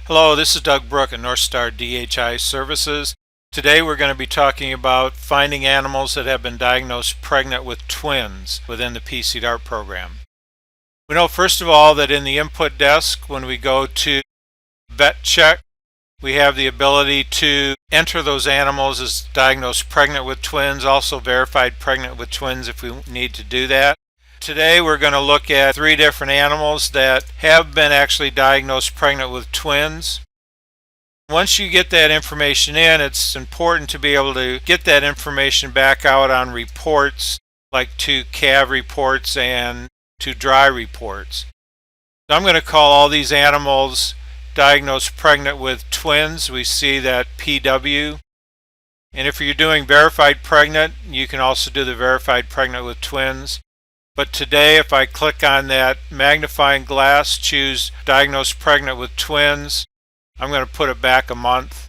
Hello, this is Doug Brook at NorthStar DHI Services. Today we're going to be talking about finding animals that have been diagnosed pregnant with twins within the PCDART program. We know first of all that in the input desk, when we go to vet check, we have the ability to enter those animals as diagnosed pregnant with twins, also verified pregnant with twins if we need to do that. Today we're going to look at 3 different animals that have been actually diagnosed pregnant with twins. Once you get that information in, it's important to be able to get that information back out on reports, like 2 calf reports and 2 dry reports. So I'm going to call all these animals diagnosed pregnant with twins. We see that PW. And if you're doing verified pregnant, you can also do the verified pregnant with twins. But today, if I click on that magnifying glass, choose diagnosed pregnant with twins, I'm going to put it back a month.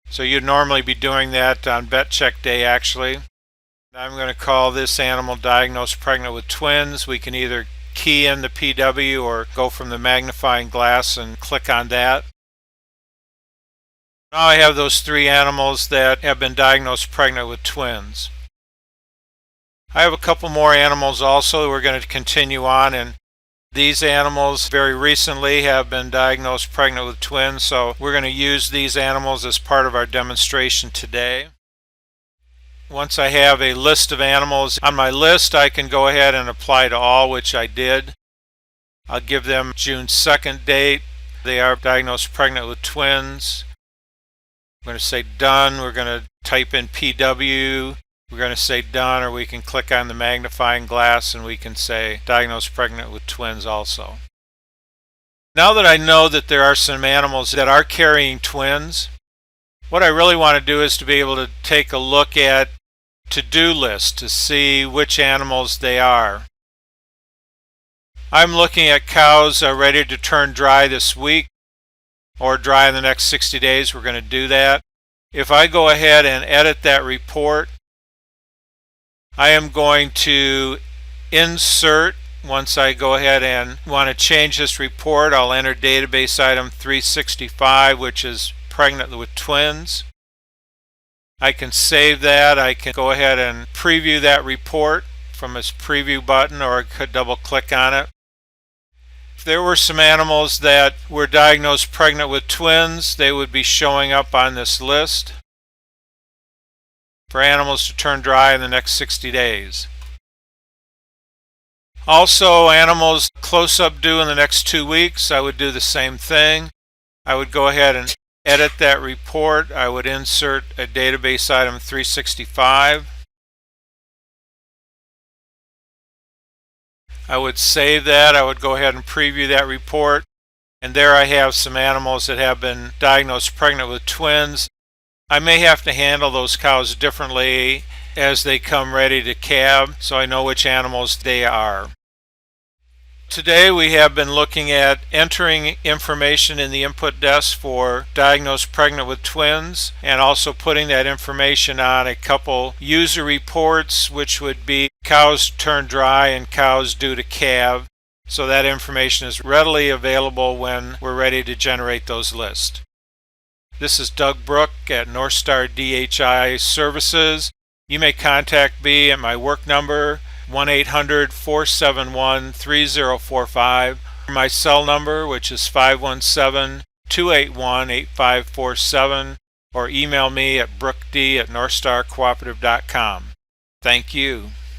So you'd normally be doing that on vet check day actually. I'm going to call this animal diagnosed pregnant with twins. We can either key in the PW or go from the magnifying glass and click on that. Now I have those 3 animals that have been diagnosed pregnant with twins. I have a couple more animals also. We're going to continue on, and these animals very recently have been diagnosed pregnant with twins, so we're going to use these animals as part of our demonstration today. Once I have a list of animals on my list, I can go ahead and apply to all, which I did. I'll give them June 2nd date. They are diagnosed pregnant with twins. I'm going to say done. We're going to type in PW. We're going to say done, or we can click on the magnifying glass and we can say diagnosed pregnant with twins also. Now that I know that there are some animals that are carrying twins, what I really want to do is to be able to take a look at to-do list to see which animals they are. I'm looking at cows ready to turn dry this week or dry in the next 60 days. We're going to do that. If I go ahead and edit that report, I am going to insert. Once I go ahead and want to change this report, I'll enter database item 365, which is pregnant with twins. I can save that. I can go ahead and preview that report from this preview button, or I could double click on it. If there were some animals that were diagnosed pregnant with twins, they would be showing up on this list for animals to turn dry in the next 60 days. Also, animals close up due in the next 2 weeks, I would do the same thing. I would go ahead and edit that report. I would insert a database item 365. I would save that. I would go ahead and preview that report. And there I have some animals that have been diagnosed pregnant with twins. I may have to handle those cows differently as they come ready to calve, so I know which animals they are. Today we have been looking at entering information in the input desk for diagnosed pregnant with twins, and also putting that information on a couple user reports, which would be cows turned dry and cows due to calve, so that information is readily available when we're ready to generate those lists. This is Doug Brook at NorthStar DHI Services. You may contact me at my work number 1-800-471-3045, my cell number, which is 517-281-8547, or email me at brookd@northstarcooperative.com. Thank you.